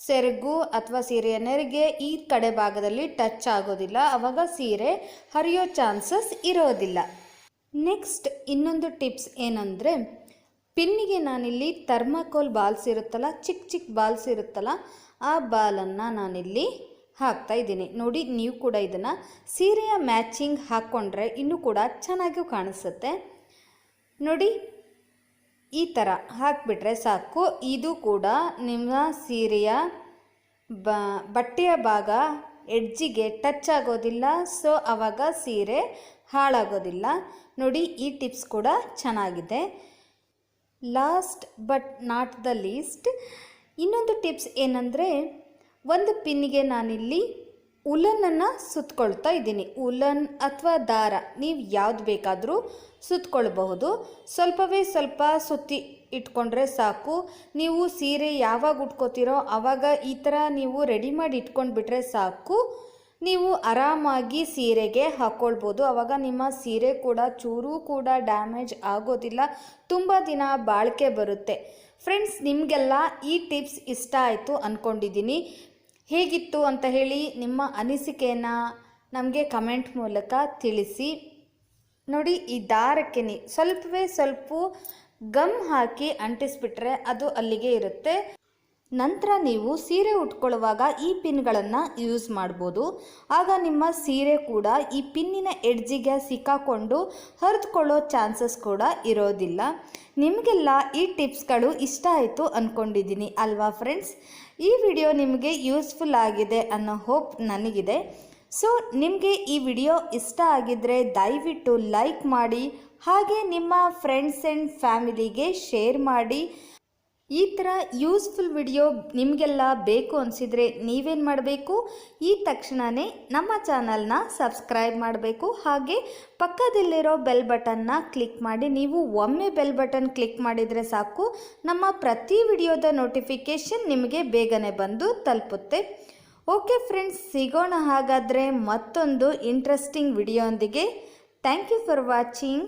ಸೆರಗು ಅಥವಾ ಸೀರೆಯ ನೆರಿಗೆ ಈ ಕಡೆ ಭಾಗದಲ್ಲಿ ಟಚ್ ಆಗೋದಿಲ್ಲ. ಆವಾಗ ಸೀರೆ ಹರಿಯೋ ಚಾನ್ಸಸ್ ಇರೋದಿಲ್ಲ. ನೆಕ್ಸ್ಟ್ ಇನ್ನೊಂದು ಟಿಪ್ಸ್ ಏನಂದರೆ, ಪಿನ್ನಿಗೆ ನಾನಿಲ್ಲಿ ಥರ್ಮಾಕೋಲ್ ಬಾಲ್ಸ್ ಇರುತ್ತಲ್ಲ, ಚಿಕ್ಕ ಬಾಲ್ಸ್ ಇರುತ್ತಲ್ಲ, ಆ ಬಾಲನ್ನು ನಾನಿಲ್ಲಿ ಹಾಕ್ತಾ ಇದ್ದೀನಿ. ನೋಡಿ, ನೀವು ಕೂಡ ಇದನ್ನು ಸೀರೆಯ ಮ್ಯಾಚಿಂಗ್ ಹಾಕ್ಕೊಂಡ್ರೆ ಇನ್ನೂ ಕೂಡ ಚೆನ್ನಾಗಿ ಕಾಣಿಸುತ್ತೆ. ನೋಡಿ, ಈ ಥರ ಹಾಕಿಬಿಟ್ರೆ ಸಾಕು. ಇದು ಕೂಡ ನಿಮ್ಮ ಸೀರೆಯ ಬಟ್ಟೆಯ ಭಾಗ ಎಡ್ಜಿಗೆ ಟಚ್ ಆಗೋದಿಲ್ಲ. ಸೊ ಆವಾಗ ಸೀರೆ ಹಾಳಾಗೋದಿಲ್ಲ. ನೋಡಿ, ಈ ಟಿಪ್ಸ್ ಕೂಡ ಚೆನ್ನಾಗಿದೆ. Last but not the least ಇನ್ನೊಂದು ಟಿಪ್ಸ್ ಏನಂದರೆ, ಒಂದು ಪಿನ್ನಿಗೆ ನಾನಿಲ್ಲಿ ಉಲನನ್ನು ಸುತ್ಕೊಳ್ತಾ ಇದ್ದೀನಿ. ಉಲನ್ ಅಥವಾ ದಾರ ನೀವು ಯಾವ್ದು ಬೇಕಾದರೂ ಸುತ್ಕೊಳ್ಬಹುದು. ಸ್ವಲ್ಪವೇ ಸ್ವಲ್ಪ ಸುತ್ತಿ ಇಟ್ಕೊಂಡ್ರೆ ಸಾಕು. ನೀವು ಸೀರೆ ಯಾವಾಗ ಉಟ್ಕೋತೀರೋ ಆವಾಗ ಈ ಥರ ನೀವು ರೆಡಿ ಮಾಡಿ ಇಟ್ಕೊಂಡ್ಬಿಟ್ರೆ ಸಾಕು. ನೀವು ಆರಾಮಾಗಿ ಸೀರೆಗೆ ಹಾಕ್ಕೊಳ್ಬೋದು. ಆವಾಗ ನಿಮ್ಮ ಸೀರೆ ಕೂಡ ಚೂರು ಕೂಡ ಡ್ಯಾಮೇಜ್ ಆಗೋದಿಲ್ಲ. ತುಂಬ ದಿನ ಬಾಳಿಕೆ ಬರುತ್ತೆ. ಫ್ರೆಂಡ್ಸ್, ನಿಮಗೆಲ್ಲ ಈ ಟಿಪ್ಸ್ ಇಷ್ಟ ಆಯಿತು ಅಂದ್ಕೊಂಡಿದ್ದೀನಿ. ಹೇಗಿತ್ತು ಅಂತ ಹೇಳಿ ನಿಮ್ಮ ಅನಿಸಿಕೆಯನ್ನು ನಮಗೆ ಕಮೆಂಟ್ ಮೂಲಕ ತಿಳಿಸಿ. ನೋಡಿ, ಈ ದಾರಕ್ಕೆ ಸ್ವಲ್ಪವೇ ಸ್ವಲ್ಪ ಗಮ್ ಹಾಕಿ ಅಂಟಿಸ್ಬಿಟ್ರೆ ಅದು ಅಲ್ಲಿಗೆ ಇರುತ್ತೆ. ನಂತರ ನೀವು ಸೀರೆ ಉಟ್ಕೊಳ್ಳುವಾಗ ಈ ಪಿನ್ಗಳನ್ನು ಯೂಸ್ ಮಾಡ್ಬೋದು. ಆಗ ನಿಮ್ಮ ಸೀರೆ ಕೂಡ ಈ ಪಿನ್ನಿನ ಎಡ್ಜಿಗೆ ಸಿಕ್ಕಾಕೊಂಡು ಹರಿದುಕೊಳ್ಳೋ ಚಾನ್ಸಸ್ ಕೂಡ ಇರೋದಿಲ್ಲ. ನಿಮಗೆಲ್ಲ ಈ ಟಿಪ್ಸ್ಗಳು ಇಷ್ಟ ಆಯಿತು ಅಂದ್ಕೊಂಡಿದ್ದೀನಿ ಅಲ್ವಾ ಫ್ರೆಂಡ್ಸ್? ಈ ವಿಡಿಯೋ ನಿಮಗೆ ಯೂಸ್ಫುಲ್ ಆಗಿದೆ ಅನ್ನೋ ಹೋಪ್ ನನಗಿದೆ. ಸೊ ನಿಮಗೆ ಈ ವಿಡಿಯೋ ಇಷ್ಟ ಆಗಿದ್ದರೆ ದಯವಿಟ್ಟು ಲೈಕ್ ಮಾಡಿ, ಹಾಗೆ ನಿಮ್ಮ ಫ್ರೆಂಡ್ಸ್ ಆ್ಯಂಡ್ ಫ್ಯಾಮಿಲಿಗೆ ಶೇರ್ ಮಾಡಿ. ಈ ಥರ ಯೂಸ್ಫುಲ್ ವಿಡಿಯೋ ನಿಮಗೆಲ್ಲ ಬೇಕು ಅನಿಸಿದರೆ ನೀವೇನು ಮಾಡಬೇಕು, ಈ ತಕ್ಷಣವೇ ನಮ್ಮ ಚಾನಲ್ನ ಸಬ್ಸ್ಕ್ರೈಬ್ ಮಾಡಬೇಕು. ಹಾಗೆ ಪಕ್ಕದಲ್ಲಿರೋ ಬೆಲ್ ಬಟನ್ನ ಕ್ಲಿಕ್ ಮಾಡಿ. ನೀವು ಒಮ್ಮೆ ಬೆಲ್ ಬಟನ್ ಕ್ಲಿಕ್ ಮಾಡಿದರೆ ಸಾಕು, ನಮ್ಮ ಪ್ರತಿ ವಿಡಿಯೋದ ನೋಟಿಫಿಕೇಷನ್ ನಿಮಗೆ ಬೇಗನೆ ಬಂದು ತಲುಪುತ್ತೆ. ಓಕೆ ಫ್ರೆಂಡ್ಸ್, ಸಿಗೋಣ ಹಾಗಾದರೆ ಮತ್ತೊಂದು ಇಂಟ್ರೆಸ್ಟಿಂಗ್ ವಿಡಿಯೋಂದಿಗೆ. Thank you for watching.